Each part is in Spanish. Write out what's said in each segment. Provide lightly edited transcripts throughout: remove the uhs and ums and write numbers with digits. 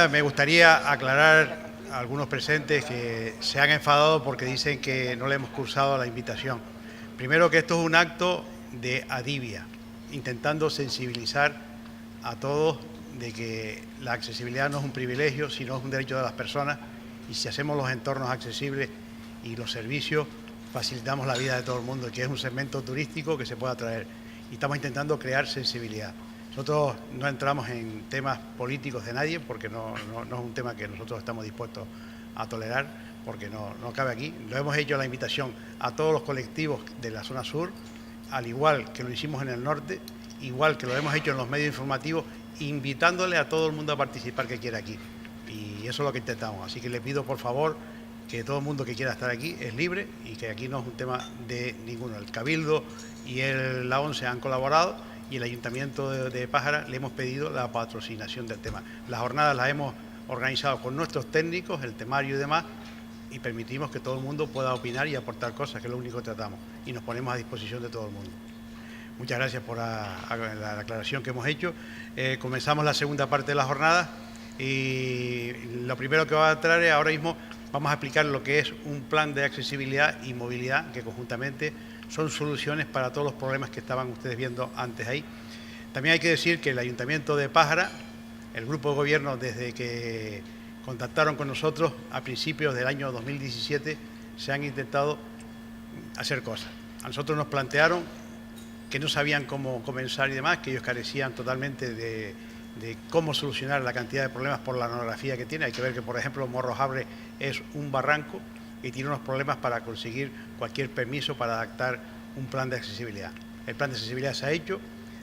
me gustaría aclarar a algunos presentes que se han enfadado porque dicen que no le hemos cursado la invitación. Primero, que esto es un acto de adivia, intentando sensibilizar a todos de que la accesibilidad no es un privilegio, sino es un derecho de las personas, y si hacemos los entornos accesibles y los servicios, facilitamos la vida de todo el mundo, que es un segmento turístico que se pueda atraer. Y estamos intentando crear sensibilidad. Nosotros no entramos en temas políticos de nadie, porque no es un tema que nosotros estamos dispuestos a tolerar, porque no cabe aquí. Lo hemos hecho la invitación a todos los colectivos de la zona sur, al igual que lo hicimos en el norte, igual que lo hemos hecho en los medios informativos, invitándole a todo el mundo a participar que quiera aquí. Y eso es lo que intentamos. Así que le pido, por favor, que todo el mundo que quiera estar aquí es libre y que aquí no es un tema de ninguno. El Cabildo y la ONCE han colaborado y el Ayuntamiento de Pájara le hemos pedido la patrocinación del tema. Las jornadas las hemos organizado con nuestros técnicos, el temario y demás, y permitimos que todo el mundo pueda opinar y aportar cosas, que es lo único que tratamos, y nos ponemos a disposición de todo el mundo. Muchas gracias por la aclaración que hemos hecho. Comenzamos la segunda parte de la jornada y lo primero que va a traer ahora mismo, vamos a explicar lo que es un plan de accesibilidad y movilidad, que conjuntamente son soluciones para todos los problemas que estaban ustedes viendo antes ahí. También hay que decir que el Ayuntamiento de Pájara, el Grupo de Gobierno, desde que contactaron con nosotros a principios del año 2017, se han intentado hacer cosas. A nosotros nos plantearon que no sabían cómo comenzar y demás, que ellos carecían totalmente de cómo solucionar la cantidad de problemas por la orografía que tiene. Hay que ver que, por ejemplo, Morrojabre es un barranco y tiene unos problemas para conseguir cualquier permiso para adaptar un plan de accesibilidad. El plan de accesibilidad se ha hecho,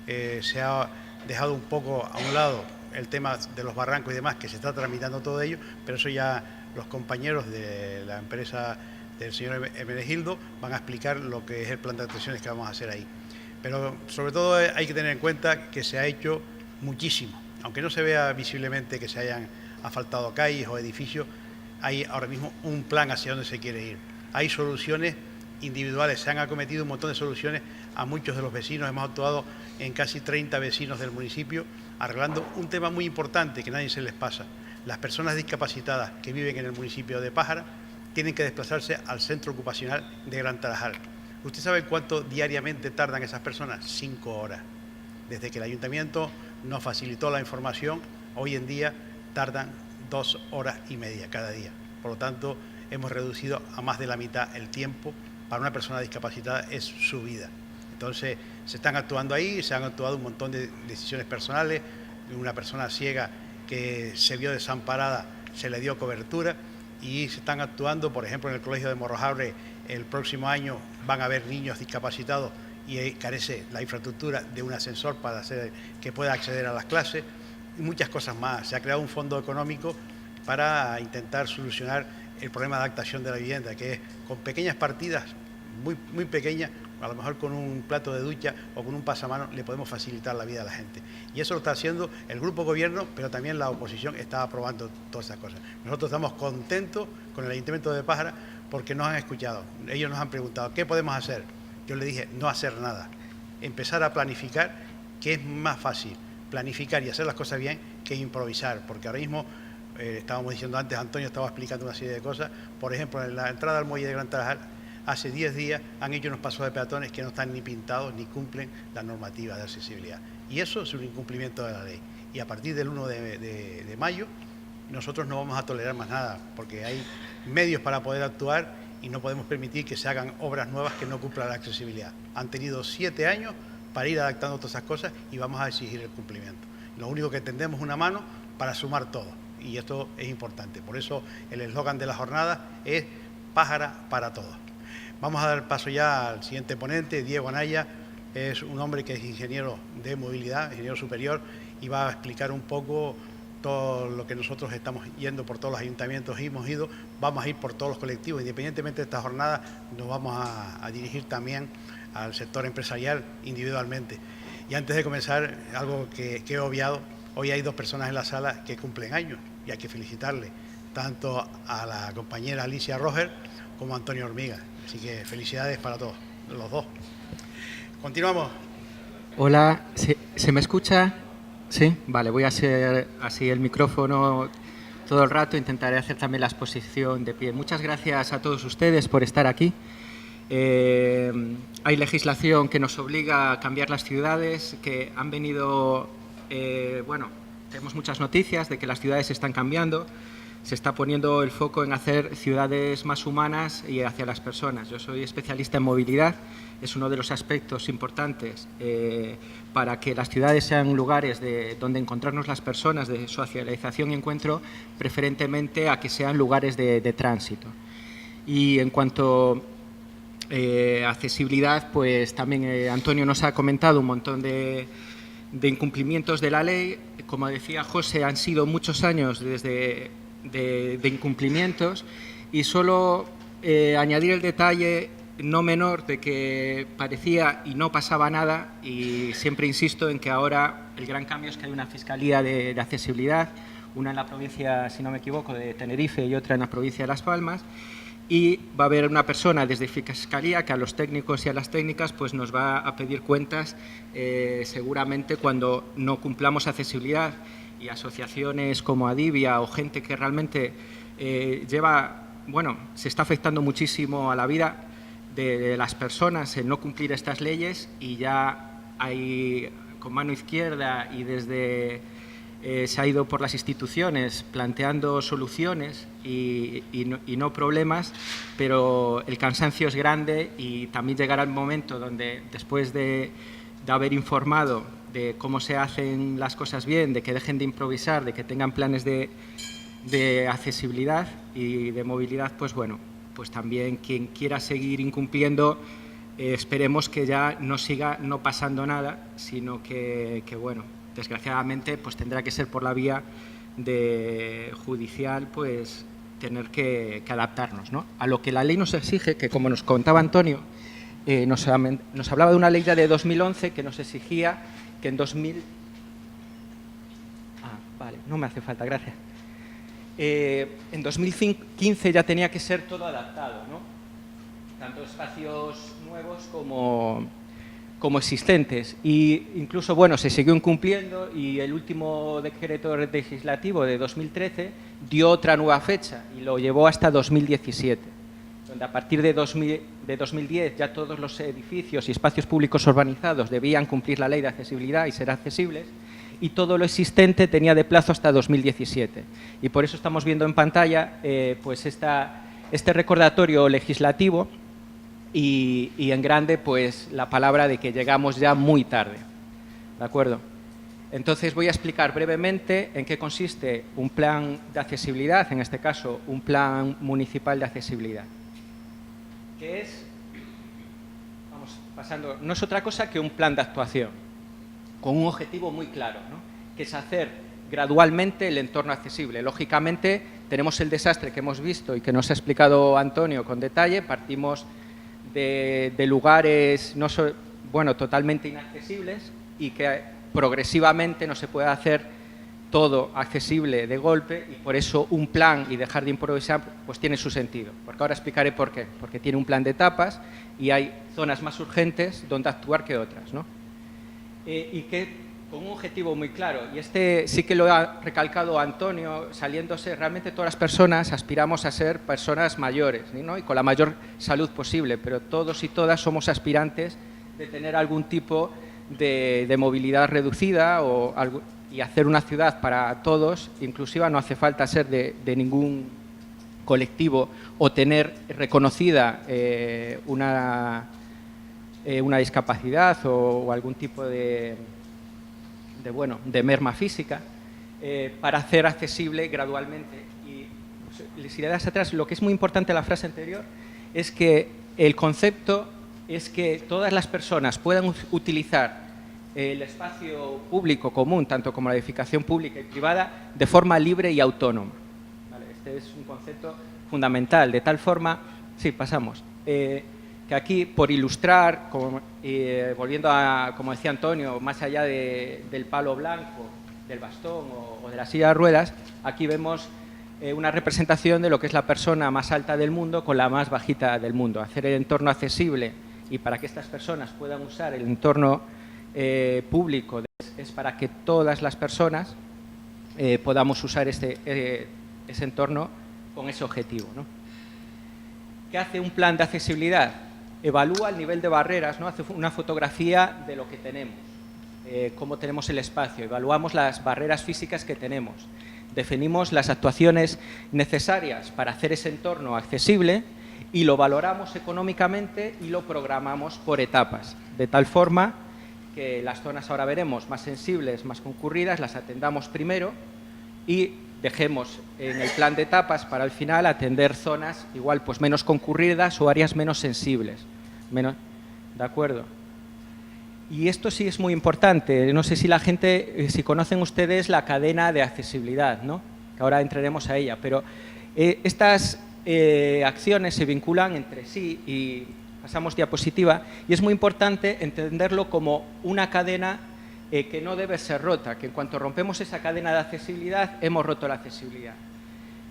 se ha dejado un poco a un lado el tema de los barrancos y demás, que se está tramitando todo ello, pero eso ya los compañeros de la empresa del señor Hermenegildo van a explicar lo que es el plan de actuaciones que vamos a hacer ahí. Pero sobre todo hay que tener en cuenta que se ha hecho muchísimo. Aunque no se vea visiblemente que se hayan asfaltado calles o edificios, hay ahora mismo un plan hacia dónde se quiere ir. Hay soluciones individuales, se han acometido un montón de soluciones a muchos de los vecinos. Hemos actuado en casi 30 vecinos del municipio, arreglando un tema muy importante que nadie se les pasa. Las personas discapacitadas que viven en el municipio de Pájara tienen que desplazarse al centro ocupacional de Gran Tarajal. ¿Usted sabe cuánto diariamente tardan esas personas? 5 horas. Desde que el ayuntamiento nos facilitó la información, hoy en día tardan 2 horas y media cada día. Por lo tanto, hemos reducido a más de la mitad el tiempo. Para una persona discapacitada es su vida. Entonces, se están actuando ahí, se han actuado un montón de decisiones personales. Una persona ciega que se vio desamparada, se le dio cobertura, y se están actuando, por ejemplo, en el Colegio de Morrojabre, el próximo año van a haber niños discapacitados y carece la infraestructura de un ascensor para hacer que pueda acceder a las clases, y muchas cosas más. Se ha creado un fondo económico para intentar solucionar el problema de adaptación de la vivienda, que es con pequeñas partidas, muy pequeñas, a lo mejor con un plato de ducha o con un pasamanos le podemos facilitar la vida a la gente. Y eso lo está haciendo el Grupo Gobierno, pero también la oposición está aprobando todas esas cosas. Nosotros estamos contentos con el Ayuntamiento de Pájara porque nos han escuchado. Ellos nos han preguntado, ¿qué podemos hacer? Yo le dije, no hacer nada. Empezar a planificar, que es más fácil planificar y hacer las cosas bien que improvisar, porque ahora mismo, estábamos diciendo antes, Antonio estaba explicando una serie de cosas. Por ejemplo, en la entrada al muelle de Gran Tarajal, hace 10 días han hecho unos pasos de peatones que no están ni pintados ni cumplen las normativas de accesibilidad. Y eso es un incumplimiento de la ley. Y a partir del 1 de mayo nosotros no vamos a tolerar más nada, porque hay medios para poder actuar y no podemos permitir que se hagan obras nuevas que no cumplan la accesibilidad. Han tenido 7 años para ir adaptando todas esas cosas y vamos a exigir el cumplimiento. Lo único que tendemos una mano para sumar todo, y esto es importante. Por eso el eslogan de la jornada es Pájara para todos. Vamos a dar paso ya al siguiente ponente. Diego Anaya es un hombre que es ingeniero de movilidad, ingeniero superior, y va a explicar un poco todo lo que nosotros estamos yendo por todos los ayuntamientos y hemos ido. Vamos a ir por todos los colectivos. Independientemente de esta jornada, nos vamos a dirigir también al sector empresarial individualmente. Y antes de comenzar, algo que he obviado, hoy hay 2 personas en la sala que cumplen años y hay que felicitarle tanto a la compañera Alicia Roger como a Antonio Hormiga. Así que felicidades para todos, los 2. Continuamos. Hola, ¿se me escucha? Sí, vale, voy a hacer así el micrófono todo el rato, intentaré hacer también la exposición de pie. Muchas gracias a todos ustedes por estar aquí. Hay legislación que nos obliga a cambiar las ciudades, que han venido, bueno, tenemos muchas noticias de que las ciudades están cambiando, se está poniendo el foco en hacer ciudades más humanas y hacia las personas. Yo soy especialista en movilidad, es uno de los aspectos importantes para que las ciudades sean lugares donde encontrarnos las personas, de socialización y encuentro, preferentemente a que sean lugares de tránsito. Y en cuanto a accesibilidad, pues también Antonio nos ha comentado un montón de incumplimientos de la ley. Como decía José, han sido muchos años de incumplimientos, y solo añadir el detalle no menor de que parecía y no pasaba nada, y siempre insisto en que ahora el gran cambio es que hay una fiscalía de accesibilidad, una en la provincia, si no me equivoco, de Tenerife y otra en la provincia de Las Palmas, y va a haber una persona desde Fiscalía que a los técnicos y a las técnicas pues nos va a pedir cuentas seguramente cuando no cumplamos accesibilidad. Y asociaciones como Adivia o gente que realmente se está afectando muchísimo a la vida de las personas en no cumplir estas leyes, y ya hay con mano izquierda y desde se ha ido por las instituciones planteando soluciones y no problemas, pero el cansancio es grande, y también llegará el momento donde, después de haber informado de cómo se hacen las cosas bien, de que dejen de improvisar, de que tengan planes de accesibilidad y de movilidad, pues bueno, pues también quien quiera seguir incumpliendo, esperemos que ya no siga no pasando nada, sino que bueno, desgraciadamente pues tendrá que ser por la vía de judicial, pues tener que adaptarnos, ¿no?, a lo que la ley nos exige, que como nos contaba Antonio, nos hablaba de una ley ya de 2011 que nos exigía que en 2000... vale, no me hace falta, gracias. En 2015 ya tenía que ser todo adaptado, ¿no?, tanto espacios nuevos como existentes. Y incluso, bueno, se siguió incumpliendo, y el último decreto legislativo de 2013 dio otra nueva fecha y lo llevó hasta 2017. Donde a partir de 2010 ya todos los edificios y espacios públicos urbanizados debían cumplir la ley de accesibilidad y ser accesibles, y todo lo existente tenía de plazo hasta 2017. Y por eso estamos viendo en pantalla pues este recordatorio legislativo y en grande pues la palabra de que llegamos ya muy tarde. ¿De acuerdo? Entonces voy a explicar brevemente en qué consiste un plan de accesibilidad, en este caso un plan municipal de accesibilidad. Que es, vamos pasando, no es otra cosa que un plan de actuación con un objetivo muy claro, ¿no?, que es hacer gradualmente el entorno accesible. Lógicamente tenemos el desastre que hemos visto y que nos ha explicado Antonio con detalle. Partimos de lugares totalmente inaccesibles, y que progresivamente no se puede hacer todo accesible de golpe, y por eso un plan y dejar de improvisar pues tiene su sentido, porque ahora explicaré por qué, porque tiene un plan de etapas y hay zonas más urgentes donde actuar que otras, ¿no? Y que con un objetivo muy claro, y este sí que lo ha recalcado Antonio, saliéndose, realmente todas las personas aspiramos a ser personas mayores, ¿no?, y con la mayor salud posible, pero todos y todas somos aspirantes de tener algún tipo de movilidad reducida y hacer una ciudad para todos inclusiva. No hace falta ser de ningún colectivo o tener reconocida una discapacidad o algún tipo de merma física, para hacer accesible gradualmente. Y si le das atrás, lo que es muy importante en la frase anterior es que el concepto es que todas las personas puedan utilizar el espacio público común, tanto como la edificación pública y privada, de forma libre y autónoma. ¿Vale? Este es un concepto fundamental, de tal forma, sí, pasamos, que aquí, por ilustrar, volviendo a, como decía Antonio, más allá del palo blanco, del bastón o de la silla de ruedas, aquí vemos una representación de lo que es la persona más alta del mundo con la más bajita del mundo. Hacer el entorno accesible, y para que estas personas puedan usar el entorno público, es para que todas las personas podamos usar ese entorno con ese objetivo, ¿no? ¿Qué hace un plan de accesibilidad? Evalúa el nivel de barreras, ¿no? Hace una fotografía de lo que tenemos, cómo tenemos el espacio, evaluamos las barreras físicas que tenemos, definimos las actuaciones necesarias para hacer ese entorno accesible y lo valoramos económicamente y lo programamos por etapas, de tal forma que las zonas, ahora veremos, más sensibles, más concurridas, las atendamos primero y dejemos en el plan de etapas para al final atender zonas igual pues menos concurridas o áreas menos sensibles. ¿De acuerdo? Y esto sí es muy importante. No sé si la gente, si conocen ustedes la cadena de accesibilidad, ¿no? Que ahora entraremos a ella, pero estas acciones se vinculan entre sí y pasamos diapositiva, y es muy importante entenderlo como una cadena que no debe ser rota, que en cuanto rompemos esa cadena de accesibilidad, hemos roto la accesibilidad.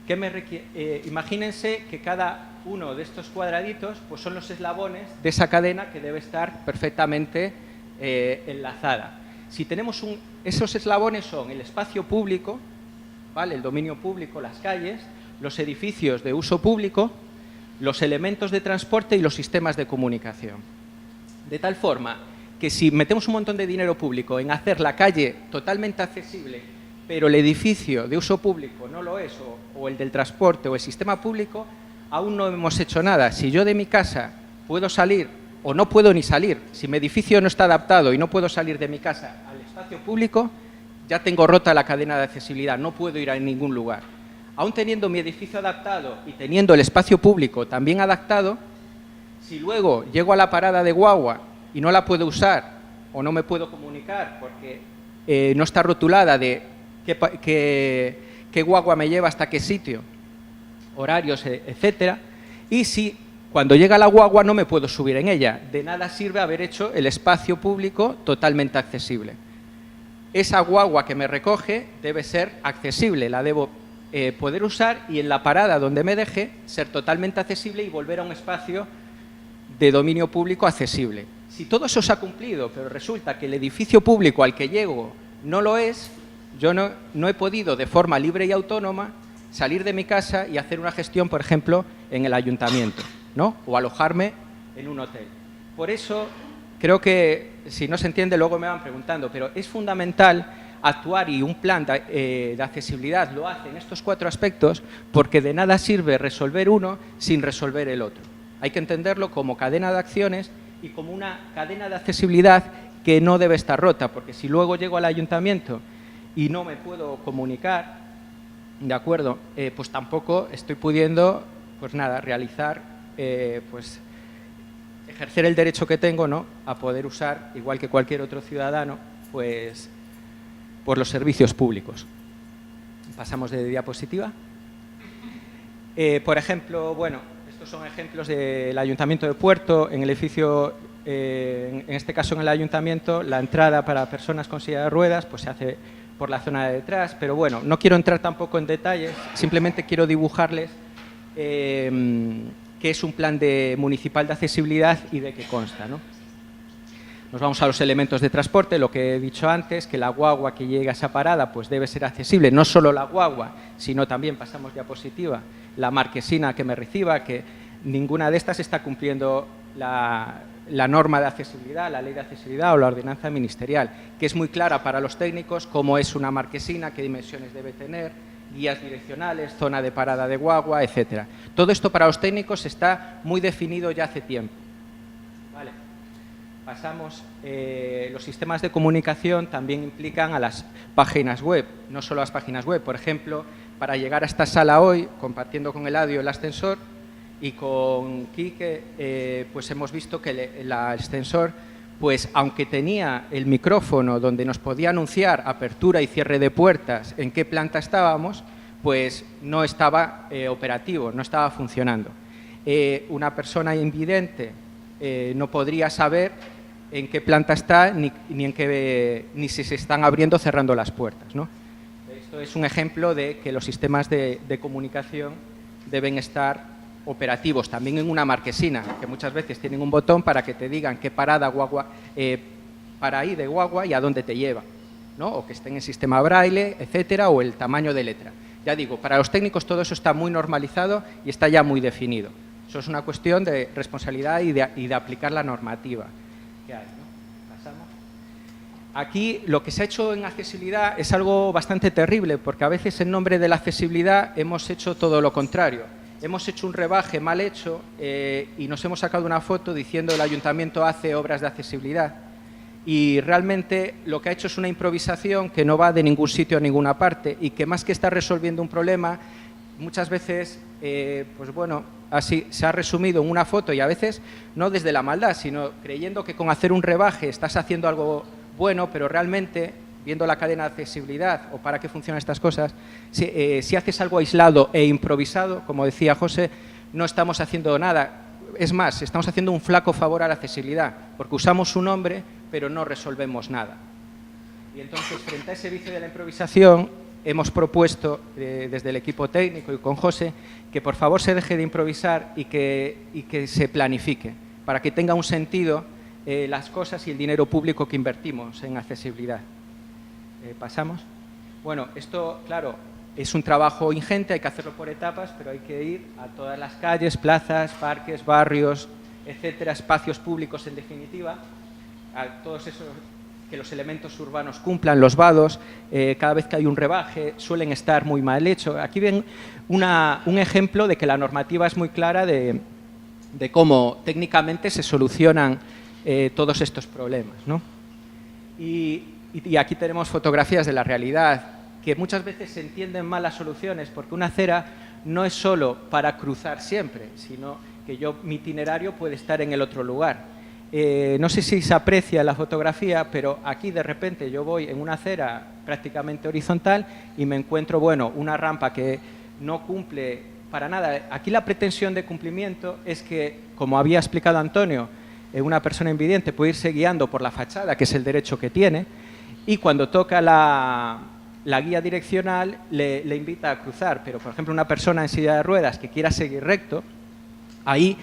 ¿Qué me requiere? Imagínense que cada uno de estos cuadraditos pues son los eslabones de esa cadena que debe estar perfectamente enlazada. Si tenemos esos eslabones son el espacio público, ¿vale? El dominio público, las calles, los edificios de uso público, los elementos de transporte y los sistemas de comunicación. De tal forma que si metemos un montón de dinero público en hacer la calle totalmente accesible, pero el edificio de uso público no lo es, o el del transporte o el sistema público, aún no hemos hecho nada. Si yo de mi casa puedo salir o no puedo ni salir, si mi edificio no está adaptado y no puedo salir de mi casa al espacio público, ya tengo rota la cadena de accesibilidad, no puedo ir a ningún lugar. Aún teniendo mi edificio adaptado y teniendo el espacio público también adaptado, si luego llego a la parada de guagua y no la puedo usar o no me puedo comunicar porque no está rotulada de qué guagua me lleva hasta qué sitio, horarios, etcétera, y si cuando llega la guagua no me puedo subir en ella, de nada sirve haber hecho el espacio público totalmente accesible. Esa guagua que me recoge debe ser accesible, la debo poder usar y en la parada donde me deje ser totalmente accesible y volver a un espacio de dominio público accesible. Si todo eso se ha cumplido, pero resulta que el edificio público al que llego no lo es, yo no he podido de forma libre y autónoma salir de mi casa y hacer una gestión, por ejemplo, en el ayuntamiento, ¿no? O alojarme en un hotel. Por eso creo que, si no se entiende, luego me van preguntando, pero es fundamental actuar, y un plan de accesibilidad lo hace en estos 4 aspectos, porque de nada sirve resolver uno sin resolver el otro. Hay que entenderlo como cadena de acciones y como una cadena de accesibilidad que no debe estar rota, porque si luego llego al ayuntamiento y no me puedo comunicar, ¿de acuerdo? Pues tampoco estoy pudiendo, pues nada, realizar, pues ejercer el derecho que tengo, ¿no?, a poder usar, igual que cualquier otro ciudadano, pues por los servicios públicos. Pasamos de diapositiva. Por ejemplo, bueno, estos son ejemplos del Ayuntamiento de Puerto. En el edificio, en este caso en el Ayuntamiento, la entrada para personas con silla de ruedas pues se hace por la zona de detrás, pero bueno, no quiero entrar tampoco en detalles, simplemente quiero dibujarles qué es un plan municipal de accesibilidad y de qué consta, ¿no? Nos vamos a los elementos de transporte, lo que he dicho antes, que la guagua que llegue a esa parada pues debe ser accesible, no solo la guagua, sino también, pasamos diapositiva, la marquesina que me reciba, que ninguna de estas está cumpliendo la norma de accesibilidad, la ley de accesibilidad o la ordenanza ministerial, que es muy clara para los técnicos cómo es una marquesina, qué dimensiones debe tener, guías direccionales, zona de parada de guagua, etcétera. Todo esto para los técnicos está muy definido ya hace tiempo. Vale. Pasamos, los sistemas de comunicación también implican a las páginas web, no solo las páginas web. Por ejemplo, para llegar a esta sala hoy, compartiendo con Eladio el ascensor y con Quique, pues hemos visto que el ascensor, pues aunque tenía el micrófono donde nos podía anunciar apertura y cierre de puertas, en qué planta estábamos, pues no estaba operativo, no estaba funcionando. Una persona invidente no podría saber en qué planta está ni si se están abriendo o cerrando las puertas, ¿no? Esto es un ejemplo de que los sistemas de comunicación deben estar operativos, también en una marquesina, que muchas veces tienen un botón para que te digan qué parada guagua, para ahí de guagua y a dónde te lleva, ¿no? O que esté en el sistema braille, etcétera, o el tamaño de letra. Ya digo, para los técnicos todo eso está muy normalizado y está ya muy definido. Eso es una cuestión de responsabilidad y de aplicar la normativa que hay, ¿no? Pasamos. Aquí lo que se ha hecho en accesibilidad es algo bastante terrible, porque a veces en nombre de la accesibilidad hemos hecho todo lo contrario. Hemos hecho un rebaje mal hecho y nos hemos sacado una foto diciendo el ayuntamiento hace obras de accesibilidad. Y realmente lo que ha hecho es una improvisación que no va de ningún sitio a ninguna parte y que más que estar resolviendo un problema, muchas veces, pues bueno, así se ha resumido en una foto y a veces no desde la maldad, sino creyendo que con hacer un rebaje estás haciendo algo bueno, pero realmente, viendo la cadena de accesibilidad o para qué funcionan estas cosas, si haces algo aislado e improvisado, como decía José, no estamos haciendo nada. Es más, estamos haciendo un flaco favor a la accesibilidad, porque usamos su nombre, pero no resolvemos nada. Y entonces, frente a ese vicio de la improvisación, hemos propuesto desde el equipo técnico y con José que por favor se deje de improvisar y que se planifique, para que tenga un sentido las cosas y el dinero público que invertimos en accesibilidad. ¿Pasamos? Bueno, esto, claro, es un trabajo ingente, hay que hacerlo por etapas, pero hay que ir a todas las calles, plazas, parques, barrios, etcétera, espacios públicos en definitiva, a todos esos que los elementos urbanos cumplan, los vados, cada vez que hay un rebaje suelen estar muy mal hechos. Aquí ven un ejemplo de que la normativa es muy clara de cómo técnicamente se solucionan todos estos problemas, ¿no? Y aquí tenemos fotografías de la realidad, que muchas veces se entienden mal las soluciones, porque una acera no es solo para cruzar siempre, sino que mi itinerario puede estar en el otro lugar. No sé si se aprecia la fotografía, pero aquí de repente yo voy en una acera prácticamente horizontal y me encuentro, bueno, una rampa que no cumple para nada. Aquí la pretensión de cumplimiento es que, como había explicado Antonio, una persona invidente puede irse guiando por la fachada, que es el derecho que tiene, y cuando toca la guía direccional le invita a cruzar, pero por ejemplo una persona en silla de ruedas que quiera seguir recto, ahí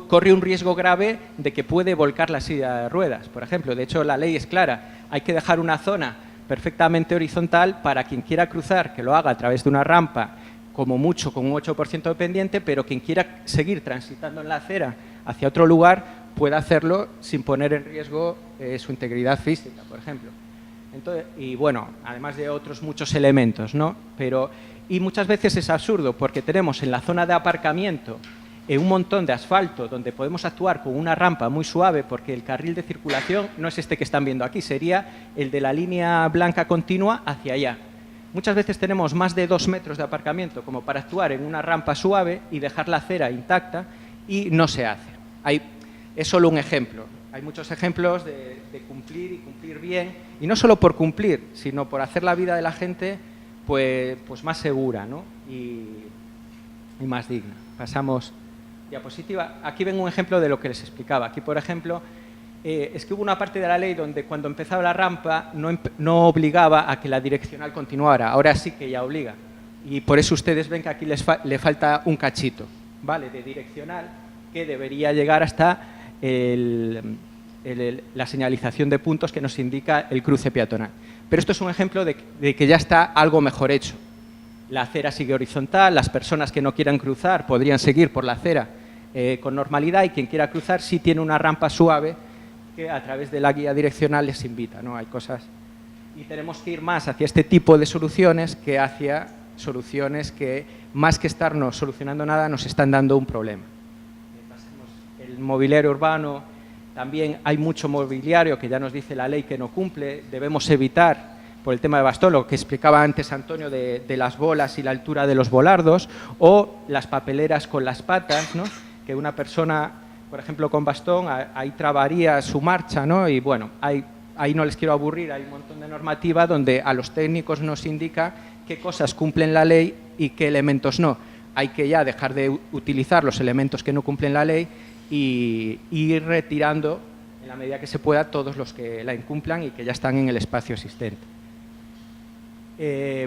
corre un riesgo grave de que puede volcar la silla de ruedas, por ejemplo. De hecho, la ley es clara, hay que dejar una zona perfectamente horizontal para quien quiera cruzar, que lo haga a través de una rampa, como mucho con un 8% de pendiente, pero quien quiera seguir transitando en la acera hacia otro lugar pueda hacerlo sin poner en riesgo su integridad física, por ejemplo. Entonces, y bueno, además de otros muchos elementos, ¿no? Y muchas veces es absurdo porque tenemos en la zona de aparcamiento un montón de asfalto donde podemos actuar con una rampa muy suave, porque el carril de circulación no es este que están viendo aquí, sería el de la línea blanca continua hacia allá. Muchas veces tenemos más de 2 metros de aparcamiento como para actuar en una rampa suave y dejar la acera intacta, y no se hace. Es solo un ejemplo. Hay muchos ejemplos de cumplir y cumplir bien, y no solo por cumplir, sino por hacer la vida de la gente pues más segura, ¿no? y más digna. Pasamos diapositiva. Aquí ven un ejemplo de lo que les explicaba. Aquí, por ejemplo, es que hubo una parte de la ley donde cuando empezaba la rampa no obligaba a que la direccional continuara. Ahora sí que ya obliga. Y por eso ustedes ven que aquí le falta un cachito, ¿vale?, de direccional, que debería llegar hasta la señalización de puntos que nos indica el cruce peatonal. Pero esto es un ejemplo de que ya está algo mejor hecho. La acera sigue horizontal, las personas que no quieran cruzar podrían seguir por la acera con normalidad, y quien quiera cruzar sí tiene una rampa suave que a través de la guía direccional les invita, ¿no? Hay cosas. Y tenemos que ir más hacia este tipo de soluciones que hacia soluciones que, más que estarnos solucionando nada, nos están dando un problema. El mobiliario urbano, también hay mucho mobiliario que ya nos dice la ley que no cumple, debemos evitar, por el tema de bastón, lo que explicaba antes Antonio de las bolas y la altura de los volardos, o las papeleras con las patas, ¿no?, que una persona, por ejemplo, con bastón, ahí trabaría su marcha, ¿no? Y bueno, ahí no les quiero aburrir, hay un montón de normativa donde a los técnicos nos indica qué cosas cumplen la ley y qué elementos no. Hay que ya dejar de utilizar los elementos que no cumplen la ley y ir retirando, en la medida que se pueda, todos los que la incumplan y que ya están en el espacio existente.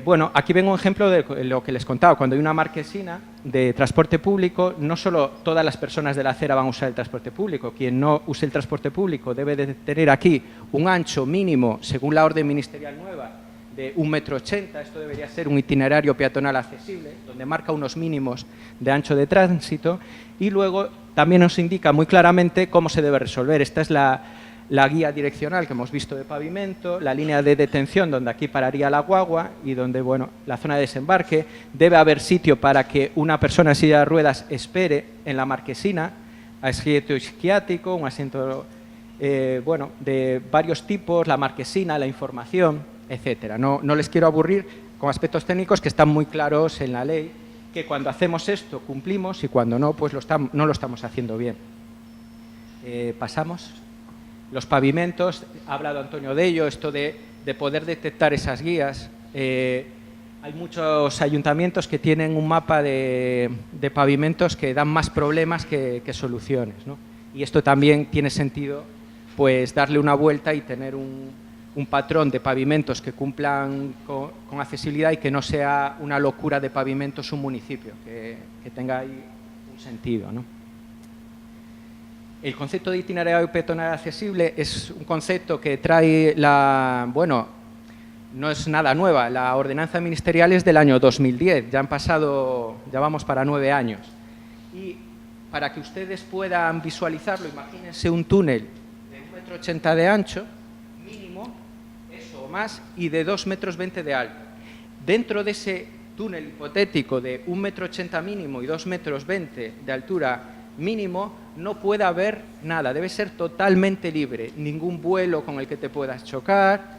Bueno, aquí ven un ejemplo de lo que les contaba. Cuando hay una marquesina de transporte público, no solo todas las personas de la acera van a usar el transporte público. Quien no use el transporte público debe de tener aquí un ancho mínimo, según la orden ministerial nueva, de 1,80 m. Esto debería ser un itinerario peatonal accesible, donde marca unos mínimos de ancho de tránsito y luego también nos indica muy claramente cómo se debe resolver. Esta es la guía direccional que hemos visto de pavimento, la línea de detención donde aquí pararía la guagua y donde, bueno, la zona de desembarque. Debe haber sitio para que una persona en silla de ruedas espere en la marquesina, asiento isquiático, un asiento bueno, de varios tipos, la marquesina, la información, etcétera. No les quiero aburrir con aspectos técnicos que están muy claros en la ley, que cuando hacemos esto cumplimos y cuando no, pues no lo estamos haciendo bien. Pasamos. Los pavimentos, ha hablado Antonio de ello, esto de poder detectar esas guías. Hay muchos ayuntamientos que tienen un mapa de pavimentos que dan más problemas que soluciones, ¿no? Y esto también tiene sentido, pues darle una vuelta y tener un patrón de pavimentos que cumplan con accesibilidad y que no sea una locura de pavimentos un municipio, que tenga ahí un sentido, ¿no? El concepto de itinerario peatonal accesible es un concepto que trae bueno, no es nada nueva. La ordenanza ministerial es del año 2010, ya vamos para 9 años. Y para que ustedes puedan visualizarlo, imagínense un túnel de 1,80 m de ancho, mínimo, eso o más, y de 2,20 m de alto. Dentro de ese túnel hipotético de 1,80 m mínimo y 2,20 m de altura mínimo, no puede haber nada, debe ser totalmente libre, ningún vuelo con el que te puedas chocar,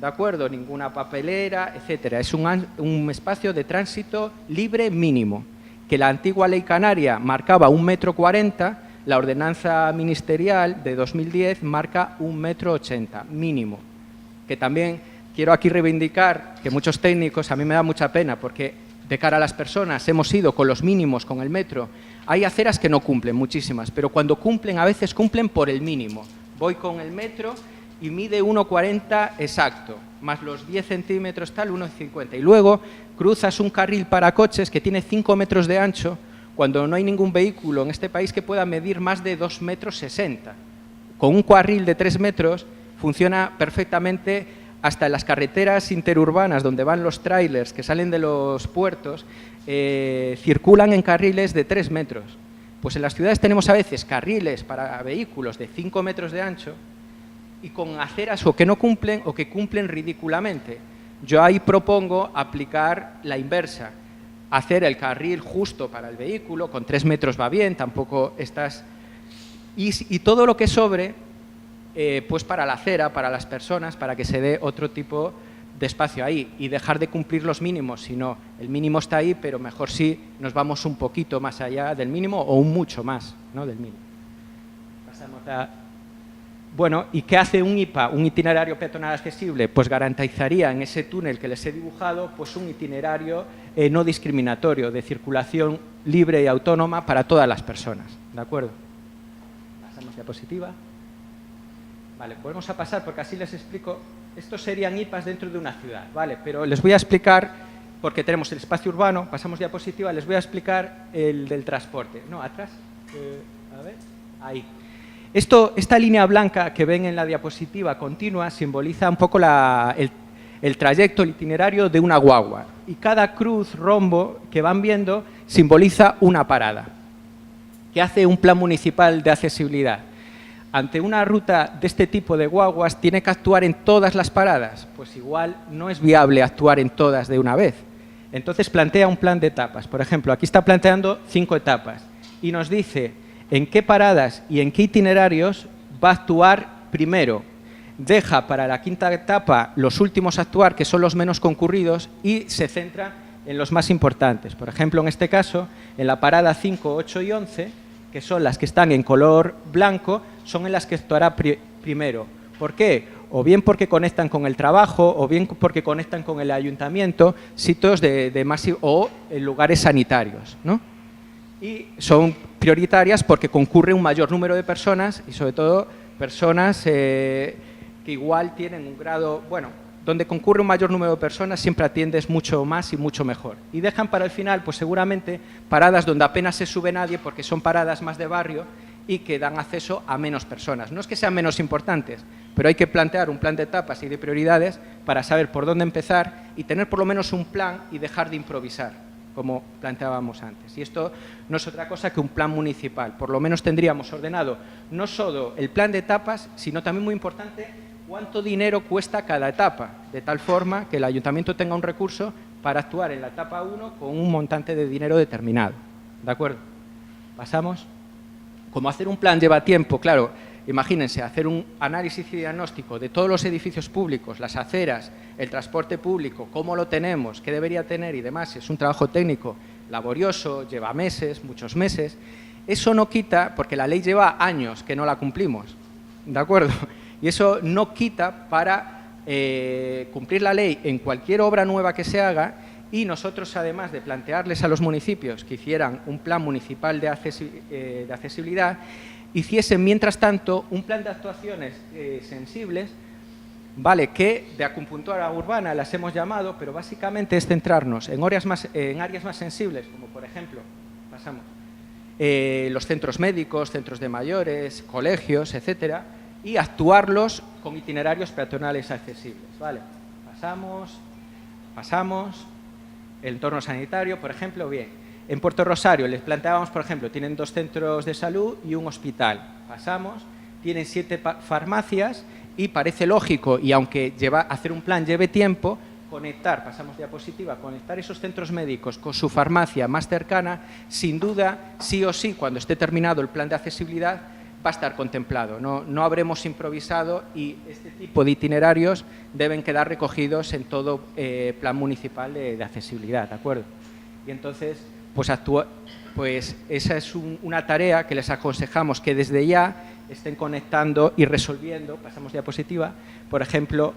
¿de acuerdo? Ninguna papelera, etcétera. Es un espacio de tránsito libre mínimo, que la antigua ley canaria marcaba 1,40 m, la ordenanza ministerial de 2010 marca 1,80 m mínimo, que también quiero aquí reivindicar que muchos técnicos, a mí me da mucha pena porque de cara a las personas hemos ido con los mínimos, con el metro. Hay aceras que no cumplen, muchísimas, pero cuando cumplen, a veces cumplen por el mínimo. Voy con el metro y mide 1,40 exacto, más los 10 centímetros tal, 1,50. Y luego cruzas un carril para coches que tiene 5 metros de ancho, cuando no hay ningún vehículo en este país que pueda medir más de 2,60 metros. Con un carril de 3 metros funciona perfectamente hasta en las carreteras interurbanas donde van los trailers que salen de los puertos, circulan en carriles de 3 metros. Pues en las ciudades tenemos a veces carriles para vehículos de 5 metros de ancho y con aceras o que no cumplen o que cumplen ridículamente. Yo ahí propongo aplicar la inversa, hacer el carril justo para el vehículo, con 3 metros va bien, tampoco estás... Y todo lo que sobre, pues para la acera, para las personas, para que se dé otro tipo de espacio ahí y dejar de cumplir los mínimos, sino el mínimo está ahí, pero mejor si nos vamos un poquito más allá del mínimo o un mucho más, ¿no?, del mínimo. Pasamos a... Bueno, ¿y qué hace un IPA, un itinerario peatonal accesible? Pues garantizaría en ese túnel que les he dibujado pues un itinerario no discriminatorio, de circulación libre y autónoma para todas las personas, ¿de acuerdo? Pasamos a diapositiva. Vale, volvemos a pasar porque así les explico. Estos serían IPAs dentro de una ciudad, ¿vale? Pero les voy a explicar, porque tenemos el espacio urbano, pasamos diapositiva, les voy a explicar el del transporte. No, atrás, a ver, ahí. Esta línea blanca que ven en la diapositiva continua simboliza un poco el trayecto, el itinerario de una guagua. Y cada cruz, rombo que van viendo simboliza una parada que hace un plan municipal de accesibilidad. Ante una ruta de este tipo de guaguas, ¿tiene que actuar en todas las paradas? Pues igual no es viable actuar en todas de una vez. Entonces plantea un plan de etapas. Por ejemplo, aquí está planteando 5 etapas y nos dice en qué paradas y en qué itinerarios va a actuar primero. Deja para la 5ª etapa los últimos a actuar, que son los menos concurridos, y se centra en los más importantes. Por ejemplo, en este caso, en la parada 5, 8 y 11, que son las que están en color blanco, son en las que actuará primero. ¿Por qué? O bien porque conectan con el trabajo, o bien porque conectan con el ayuntamiento, sitios o en lugares sanitarios, ¿no? Y son prioritarias porque concurre un mayor número de personas y sobre todo personas que igual tienen un grado, bueno, donde concurre un mayor número de personas siempre atiendes mucho más y mucho mejor. Y dejan para el final, pues seguramente, paradas donde apenas se sube nadie porque son paradas más de barrio y que dan acceso a menos personas. No es que sean menos importantes, pero hay que plantear un plan de etapas y de prioridades para saber por dónde empezar y tener por lo menos un plan y dejar de improvisar, como planteábamos antes. Y esto no es otra cosa que un plan municipal. Por lo menos tendríamos ordenado no solo el plan de etapas, sino también, muy importante, cuánto dinero cuesta cada etapa, de tal forma que el ayuntamiento tenga un recurso para actuar en la etapa 1 con un montante de dinero determinado. ¿De acuerdo? Pasamos. Como hacer un plan lleva tiempo, claro, imagínense, hacer un análisis y diagnóstico de todos los edificios públicos, las aceras, el transporte público, cómo lo tenemos, qué debería tener y demás. Es un trabajo técnico laborioso, lleva meses, muchos meses. Eso no quita, porque la ley lleva años que no la cumplimos, ¿de acuerdo? Y eso no quita para cumplir la ley en cualquier obra nueva que se haga, y nosotros, además de plantearles a los municipios que hicieran un plan municipal de accesibilidad, hiciesen, mientras tanto, un plan de actuaciones sensibles, ¿vale?, que de acupuntura urbana las hemos llamado, pero básicamente es centrarnos en áreas más sensibles, como por ejemplo, pasamos, los centros médicos, centros de mayores, colegios, etcétera, y actuarlos con itinerarios peatonales accesibles, ¿vale? Pasamos, el entorno sanitario, por ejemplo, bien. En Puerto Rosario les planteábamos, por ejemplo, tienen 2 centros de salud y un hospital. Pasamos, tienen 7 farmacias y parece lógico, y aunque hacer un plan lleve tiempo, conectar, pasamos diapositiva, conectar esos centros médicos con su farmacia más cercana, sin duda, sí o sí, cuando esté terminado el plan de accesibilidad, va a estar contemplado. No habremos improvisado, y este tipo de itinerarios deben quedar recogidos en todo plan municipal de accesibilidad, ¿de acuerdo? Y entonces, pues esa es una tarea que les aconsejamos que desde ya estén conectando y resolviendo. Pasamos diapositiva. Por ejemplo,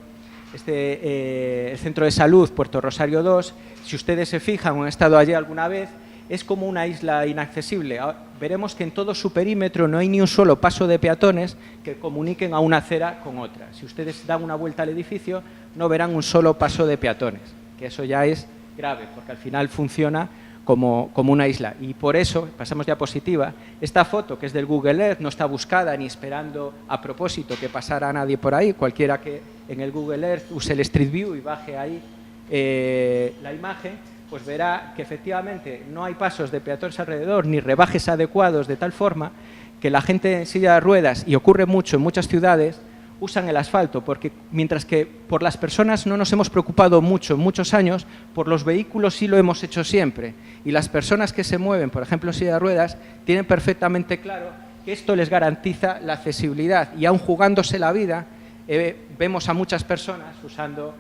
el Centro de Salud Puerto Rosario 2, si ustedes se fijan o han estado allí alguna vez, es como una isla inaccesible. Veremos que en todo su perímetro no hay ni un solo paso de peatones que comuniquen a una acera con otra. Si ustedes dan una vuelta al edificio, no verán un solo paso de peatones, que eso ya es grave, porque al final funciona como una isla. Y por eso, pasamos diapositiva, esta foto, que es del Google Earth, no está buscada ni esperando a propósito que pasara nadie por ahí. Cualquiera que en el Google Earth use el Street View y baje ahí la imagen, pues verá que efectivamente no hay pasos de peatones alrededor ni rebajes adecuados, de tal forma que la gente en silla de ruedas, y ocurre mucho en muchas ciudades, usan el asfalto, porque mientras que por las personas no nos hemos preocupado mucho en muchos años, por los vehículos sí lo hemos hecho siempre. Y las personas que se mueven, por ejemplo, en silla de ruedas, tienen perfectamente claro que esto les garantiza la accesibilidad. Y aun jugándose la vida, vemos a muchas personas usando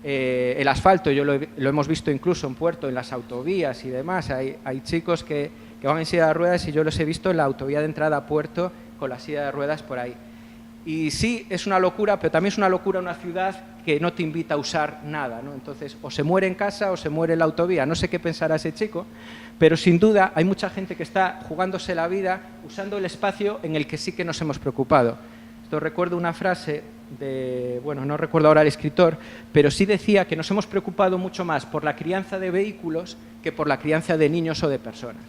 el asfalto. Lo hemos visto incluso en Puerto, en las autovías y demás. Hay chicos que van en silla de ruedas, y yo los he visto en la autovía de entrada a Puerto con la silla de ruedas por ahí. Y sí, es una locura, pero también es una locura una ciudad que no te invita a usar nada, ¿no? Entonces, o se muere en casa o se muere en la autovía. No sé qué pensará ese chico, pero sin duda hay mucha gente que está jugándose la vida usando el espacio en el que sí que nos hemos preocupado. Esto recuerdo una frase no recuerdo ahora el escritor, pero sí decía que nos hemos preocupado mucho más por la crianza de vehículos que por la crianza de niños o de personas.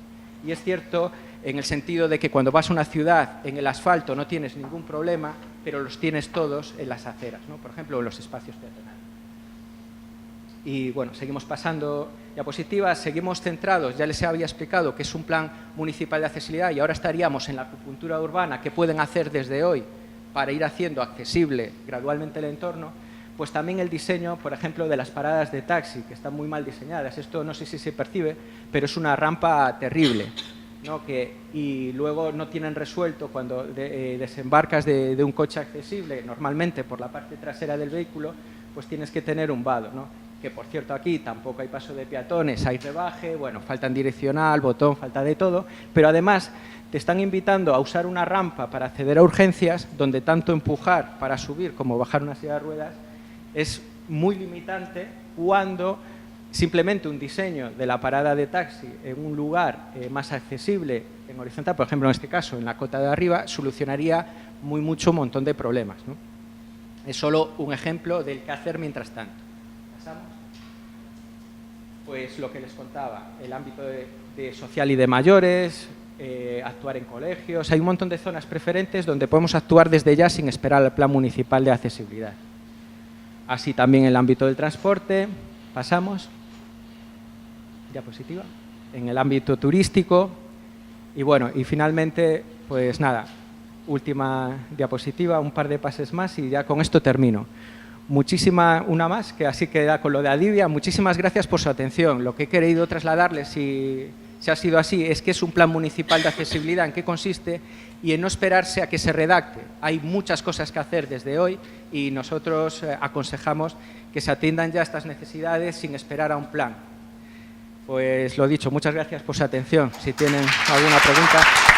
Y es cierto en el sentido de que cuando vas a una ciudad, en el asfalto no tienes ningún problema, pero los tienes todos en las aceras, ¿no? Por ejemplo, en los espacios peatonales. Y bueno, seguimos pasando diapositivas, seguimos centrados, ya les había explicado que es un plan municipal de accesibilidad, y ahora estaríamos en la acupuntura urbana, que pueden hacer desde hoy para ir haciendo accesible gradualmente el entorno. Pues también el diseño, por ejemplo, de las paradas de taxi, que están muy mal diseñadas. Esto no sé si se percibe, pero es una rampa terrible, ¿no? Y luego no tienen resuelto cuando desembarcas de un coche accesible, normalmente por la parte trasera del vehículo, pues tienes que tener un vado, ¿no? Que, por cierto, aquí tampoco hay paso de peatones, hay rebaje, bueno, falta en direccional, botón, falta de todo, pero además te están invitando a usar una rampa para acceder a urgencias, donde tanto empujar para subir como bajar una silla de ruedas es muy limitante, cuando simplemente un diseño de la parada de taxi en un lugar más accesible en horizontal, por ejemplo en este caso en la cota de arriba, solucionaría mucho un montón de problemas, ¿no? Es solo un ejemplo del qué hacer mientras tanto. ¿Pasamos? Pues lo que les contaba, el ámbito de social y de mayores, actuar en colegios. Hay un montón de zonas preferentes donde podemos actuar desde ya sin esperar al plan municipal de accesibilidad. Así también en el ámbito del transporte. Pasamos. Diapositiva. En el ámbito turístico. Y bueno, y finalmente, pues nada, última diapositiva, un par de pases más y ya con esto termino. Una más, que así queda con lo de Adivia. Muchísimas gracias por su atención. Lo que he querido trasladarles, si ha sido así, es que es un plan municipal de accesibilidad, en qué consiste y en no esperarse a que se redacte. Hay muchas cosas que hacer desde hoy y nosotros aconsejamos que se atiendan ya estas necesidades sin esperar a un plan. Pues lo dicho, muchas gracias por su atención. Si tienen alguna pregunta.